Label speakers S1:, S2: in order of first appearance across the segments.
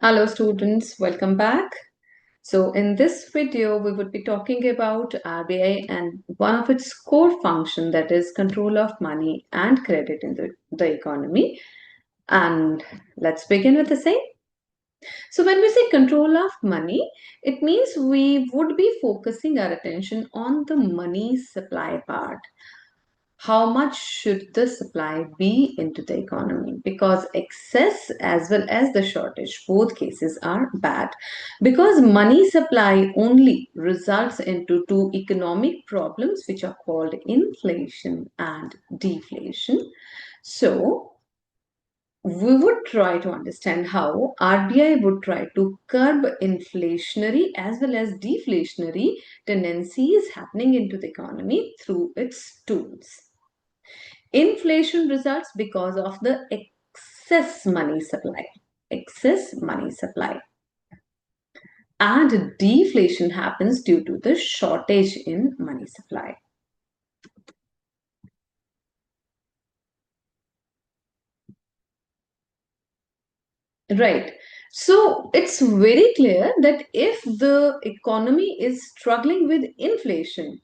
S1: Hello students, welcome back. So in this video, we would be talking about RBI and one of its core function, that is control of money and credit in the economy. And let's begin with the same. So when we say control of money, it means we would be focusing our attention on the money supply part. How much should the supply be into the economy? Because excess as well as the shortage, both cases are bad. Because money supply only results into two economic problems which are called inflation and deflation. So we would try to understand how RBI would try to curb inflationary as well as deflationary tendencies happening into the economy through its tools. Inflation results because of the excess money supply. Excess money supply. And deflation happens due to the shortage in money supply. Right. So it's very clear that if the economy is struggling with inflation,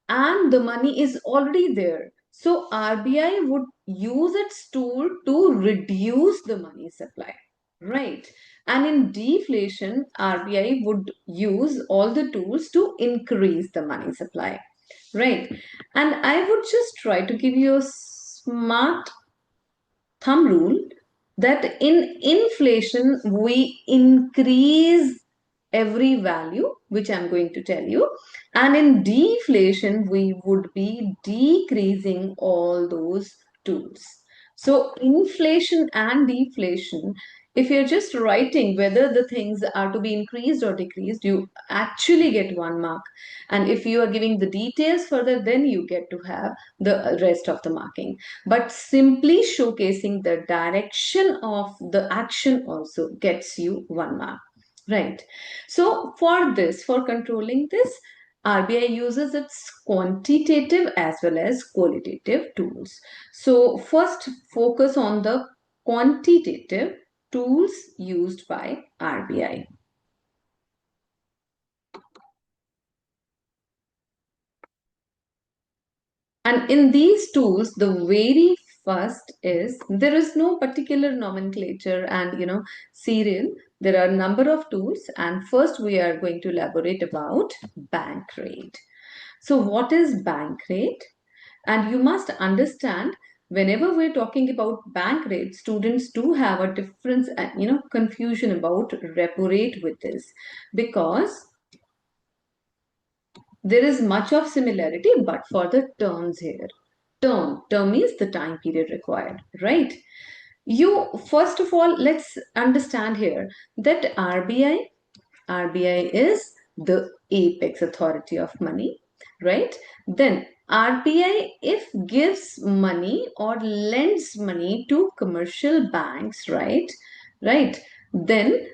S1: and the money is already there. So RBI would use its tool to reduce the money supply, right? And in deflation, RBI would use all the tools to increase the money supply, right? And I would just try to give you a smart thumb rule that in inflation, we increase every value, which I'm going to tell you. And in deflation, we would be decreasing all those tools. So inflation and deflation, if you're just writing whether the things are to be increased or decreased, you actually get 1 mark. And if you are giving the details further, then you get to have the rest of the marking. But simply showcasing the direction of the action also gets you 1 mark. Right. So for this, for controlling this, RBI uses its quantitative as well as qualitative tools. So first focus on the quantitative tools used by RBI. And in these tools, the very first is there is no particular nomenclature and serial. There are a number of tools, and first we are going to elaborate about bank rate. So, what is bank rate? And you must understand whenever we're talking about bank rate, students do have a difference and confusion about repo rate with this because there is much of similarity, but for the terms here. Term means the time period required, right? You first of all, let's understand here that RBI is the apex authority of money, right? Then RBI, if gives money or lends money to commercial banks, right, then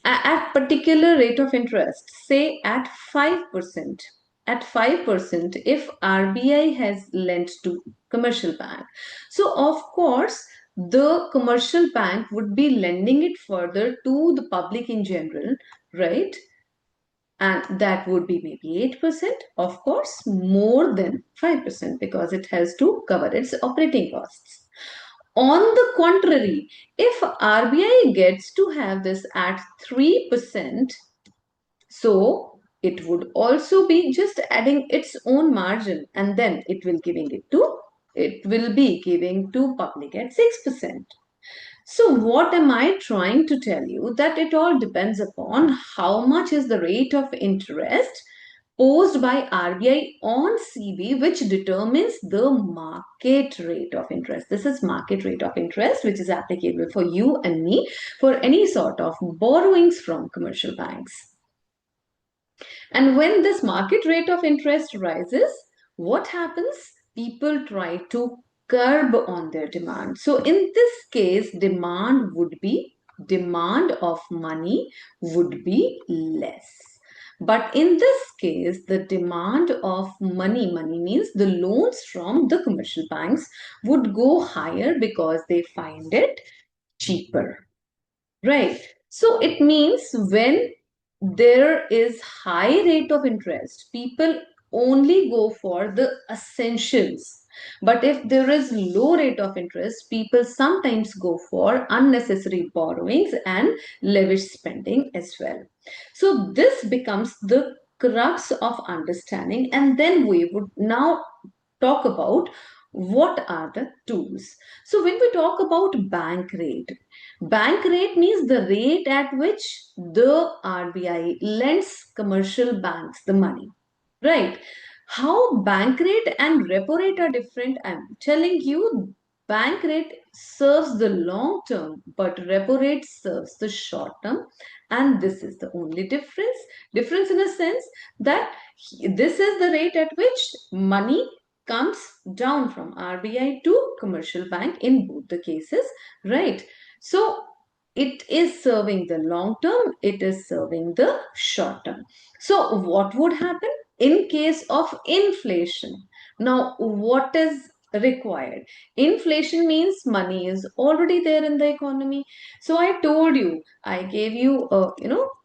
S1: at particular rate of interest, say at 5%, at 5%, if RBI has lent to commercial bank, so of course the commercial bank would be lending it further to the public in general, right? And that would be maybe 8%, of course more than 5% because it has to cover its operating costs. On the contrary, if RBI gets to have this at 3%, so it would also be just adding its own margin and then it will be giving to public at 6%. So what am I trying to tell you? That it all depends upon how much is the rate of interest posed by RBI on CB, which determines the market rate of interest. This is market rate of interest, which is applicable for you and me for any sort of borrowings from commercial banks. And when this market rate of interest rises, what happens? People try to curb on their demand. So in this case, demand of money would be less. But in this case, the demand of money means the loans from the commercial banks would go higher because they find it cheaper. Right. So it means when there is high rate of interest, people only go for the essentials. But if there is low rate of interest, people sometimes go for unnecessary borrowings and lavish spending as well. So this becomes the crux of understanding, and then we would now talk about what are the tools. So when we talk about bank rate means the rate at which the RBI lends commercial banks the money, right? How bank rate and repo rate are different, I'm telling you. Bank rate serves the long term, but repo rate serves the short term. And this is the only difference. Difference in a sense that this is the rate at which money comes down from RBI to commercial bank in both the cases, right? So it is serving the long term, it is serving the short term. So what would happen in case of inflation? Now, what is required? Inflation means money is already there in the economy. So I told you, I gave you a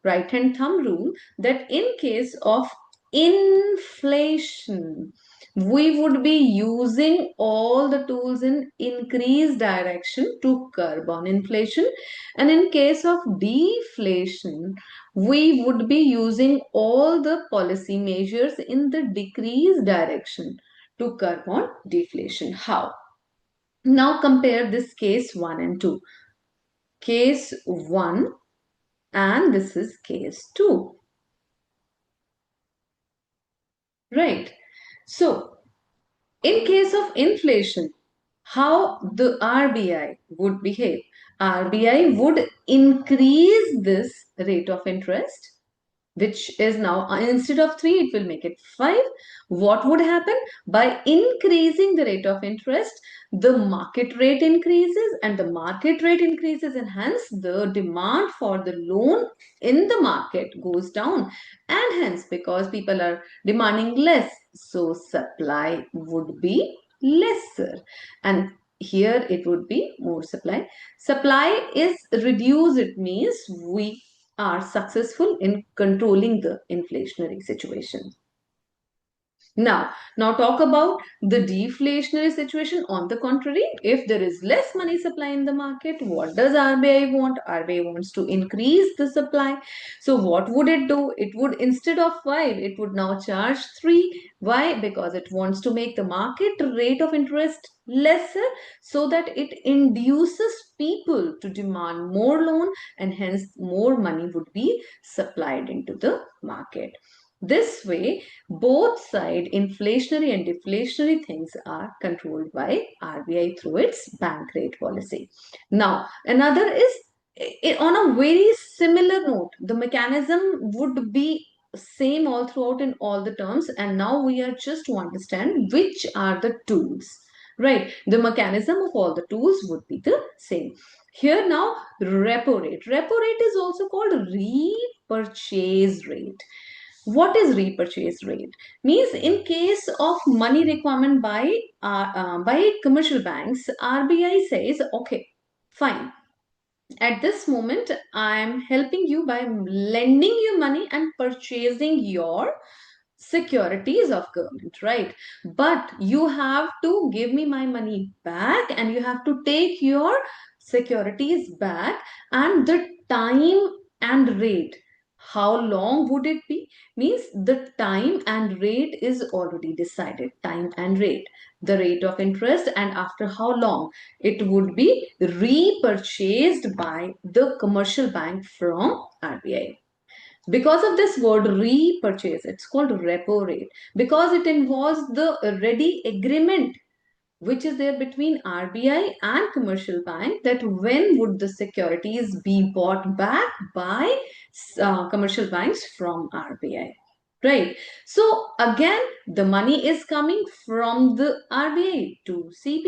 S1: right hand thumb rule that in case of inflation, we would be using all the tools in increase direction to curb on inflation. And in case of deflation, we would be using all the policy measures in the decrease direction to curb on deflation. How? Now compare this case 1 and 2. Case 1 and this is case 2. Right. So in case of inflation, how the RBI would behave? RBI would increase this rate of interest, which is now instead of 3, it will make it 5. What would happen? By increasing the rate of interest, the market rate increases, and the market rate increases, and hence the demand for the loan in the market goes down. And hence, because people are demanding less, so supply would be lesser. And here it would be more supply. Supply is reduced, it means we are successful in controlling the inflationary situation. Now talk about the deflationary situation. On the contrary, if there is less money supply in the market, what does RBI want? RBI wants to increase the supply. So what would it do? It would, instead of 5, it would now charge 3. Why? Because it wants to make the market rate of interest lesser so that it induces people to demand more loan, and hence more money would be supplied into the market. This way, both side inflationary and deflationary things are controlled by RBI through its bank rate policy. Now, another is on a very similar note, the mechanism would be same all throughout in all the terms, and now we are just to understand which are the tools, right? The mechanism of all the tools would be the same. Here now, repo rate. Repo rate is also called repurchase rate. What is repurchase rate? Means in case of money requirement by commercial banks, RBI says, okay, fine. At this moment, I'm helping you by lending you money and purchasing your securities of government, right? But you have to give me my money back, and you have to take your securities back, and the time and rate, how long would it be? Means the time and rate is already decided. Time and rate, the rate of interest, and after how long it would be repurchased by the commercial bank from RBI. Because of this word repurchase, it's called repo rate, because it involves the ready agreement which is there between RBI and commercial bank, that when would the securities be bought back by commercial banks from RBI. Right. So again, the money is coming from the RBI to CB.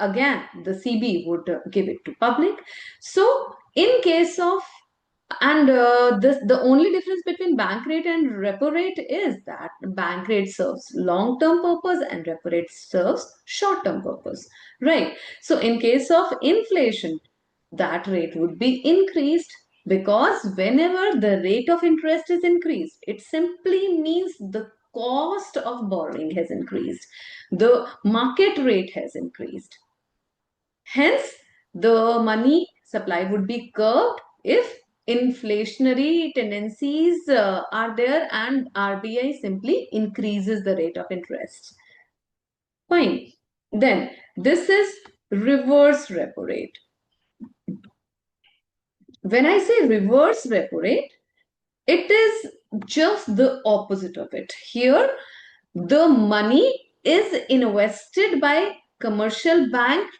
S1: Again, the CB would give it to public. So in case of, and this, the only difference between bank rate and repo rate is that bank rate serves long term purpose and repo rate serves short term purpose, right? So in case of inflation, that rate would be increased, because whenever the rate of interest is increased, it simply means the cost of borrowing has increased, the market rate has increased. Hence, the money supply would be curbed if inflationary tendencies are there and RBI simply increases the rate of interest. Fine. Then, this is reverse repo rate. When I say reverse repo rate, it is just the opposite of it. Here, the money is invested by commercial bank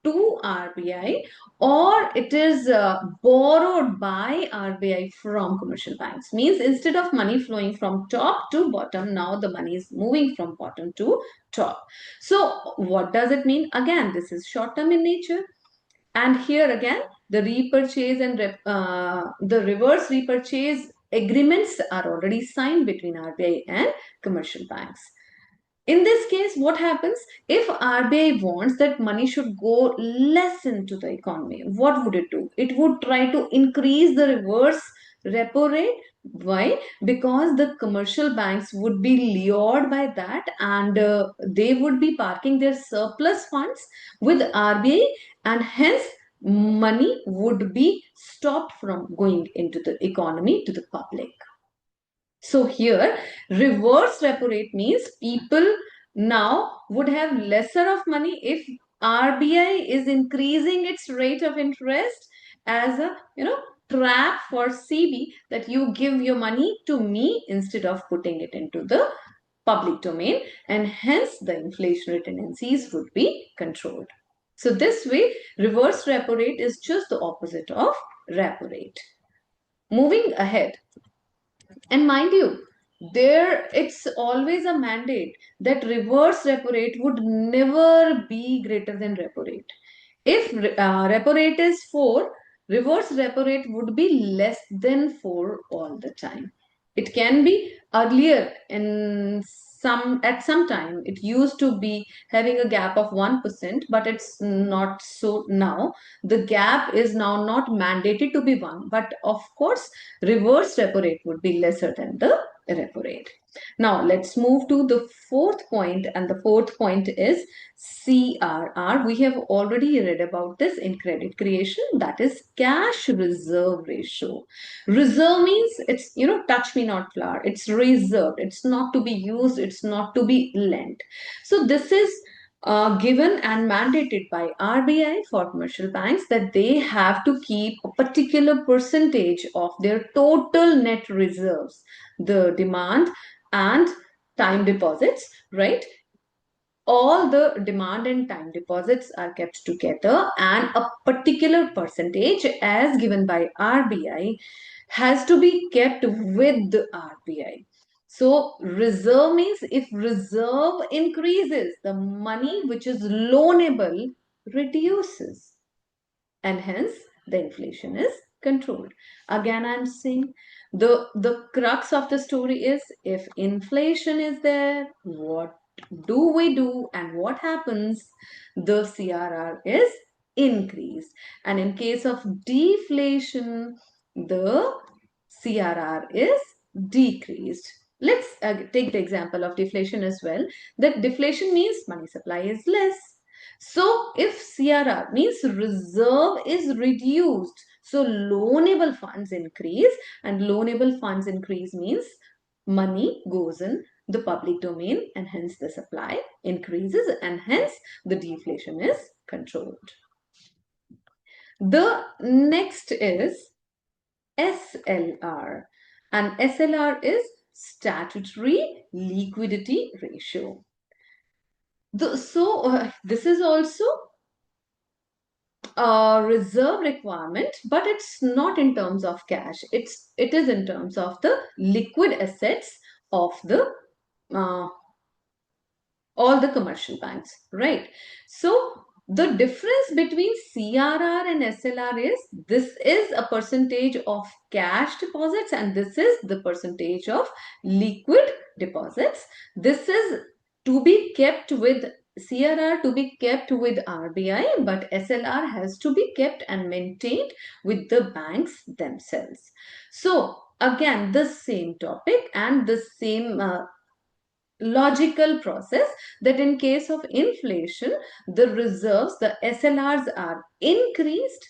S1: to RBI, or it is borrowed by RBI from commercial banks. Means instead of money flowing from top to bottom, now the money is moving from bottom to top. So what does it mean? Again, this is short term in nature. And here again, the repurchase and the reverse repurchase agreements are already signed between RBI and commercial banks. In this case, what happens if RBI wants that money should go less into the economy? What would it do? It would try to increase the reverse repo rate. Why? Because the commercial banks would be lured by that, and they would be parking their surplus funds with RBI, and hence money would be stopped from going into the economy to the public. So here, reverse repo rate means people now would have lesser of money if RBI is increasing its rate of interest as a trap for CB, that you give your money to me instead of putting it into the public domain, and hence the inflationary tendencies would be controlled. So this way, reverse repo rate is just the opposite of repo rate. Moving ahead, and mind you, there it's always a mandate that reverse repo rate would never be greater than repo rate. If repo rate is 4, reverse repo rate would be less than 4 all the time. It can be earlier in at some time it used to be having a gap of 1%, but it's not so now. The gap is now not mandated to be 1, but of course reverse repo rate would be lesser than the repo rate. Now let's move to the fourth point, and the fourth point is CRR. We have already read about this in credit creation, that is cash reserve ratio. Reserve means it's, touch me not flower. It's reserved. It's not to be used. It's not to be lent. So this is given and mandated by RBI for commercial banks, that they have to keep a particular percentage of their total net reserves, the demand and time deposits, right? All the demand and time deposits are kept together, and a particular percentage as given by RBI has to be kept with the RBI. So reserve means if reserve increases, the money which is loanable reduces, and hence the inflation is controlled. Again, I'm saying the crux of the story is, if inflation is there, what do we do and what happens? The CRR is increased, and in case of deflation, the CRR is decreased. Let's take the example of deflation as well. That deflation means money supply is less. So if CRR means reserve is reduced, so loanable funds increase, and loanable funds increase means money goes in the public domain, and hence the supply increases, and hence the deflation is controlled. The next is SLR, and SLR is statutory liquidity ratio. This is also a reserve requirement, but it's not in terms of cash. It is in terms of the liquid assets of the all the commercial banks, right? So the difference between CRR and SLR is, this is a percentage of cash deposits and this is the percentage of liquid deposits. This is to be kept with CRR to be kept with RBI, but SLR has to be kept and maintained with the banks themselves. So again, the same topic and the same logical process, that in case of inflation, the reserves, the SLRs are increased,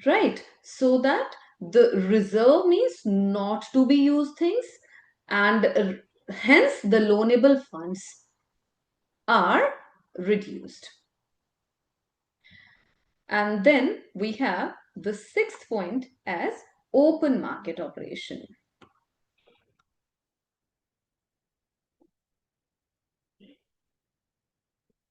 S1: right? So that the reserve means not to be used things, and hence the loanable funds are reduced. And then we have the sixth point as open market operation.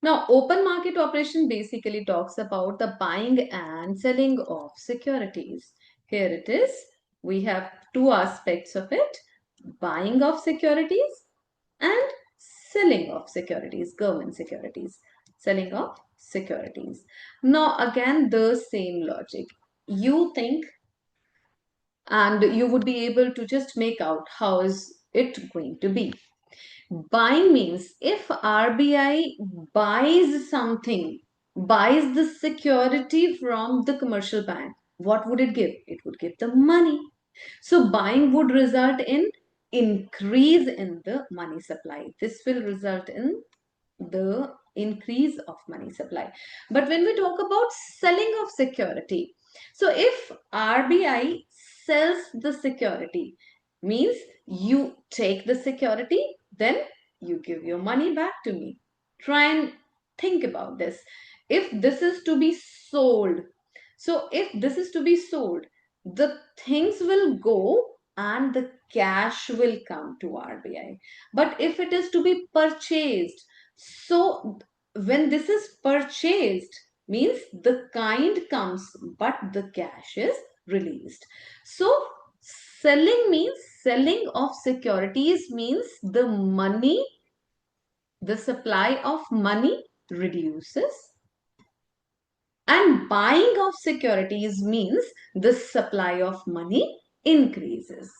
S1: Now, open market operation basically talks about the buying and selling of securities. Here it is. We have two aspects of it: buying of securities and selling of securities, government securities, selling of securities. Now, again, the same logic. You think and you would be able to just make out how is it going to be. Buying means if RBI buys something, buys the security from the commercial bank, what would it give? It would give the money. So buying would result in increase in the money supply. This will result in the increase of money supply. But when we talk about selling of security, so if RBI sells the security, means you take the security, then you give your money back to me. Try and think about this. If this is to be sold, so if this is to be sold, the things will go and the cash will come to RBI. But if it is to be purchased, so when this is purchased, means the kind comes, but the cash is released. So selling means selling of securities means the money, the supply of money reduces, and buying of securities means the supply of money increases.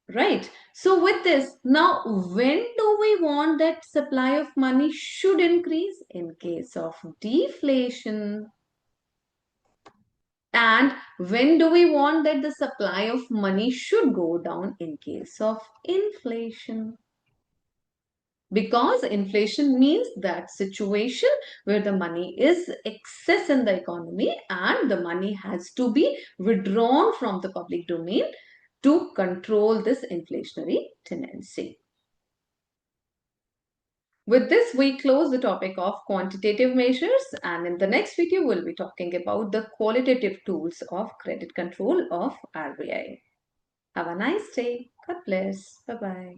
S1: Right. So with this, now when do we want that supply of money should increase? In case of deflation. And when do we want that the supply of money should go down? In case of inflation. Because inflation means that situation where the money is excess in the economy and the money has to be withdrawn from the public domain to control this inflationary tendency. With this, we close the topic of quantitative measures, and in the next video, we'll be talking about the qualitative tools of credit control of RBI. Have a nice day. God bless. Bye-bye.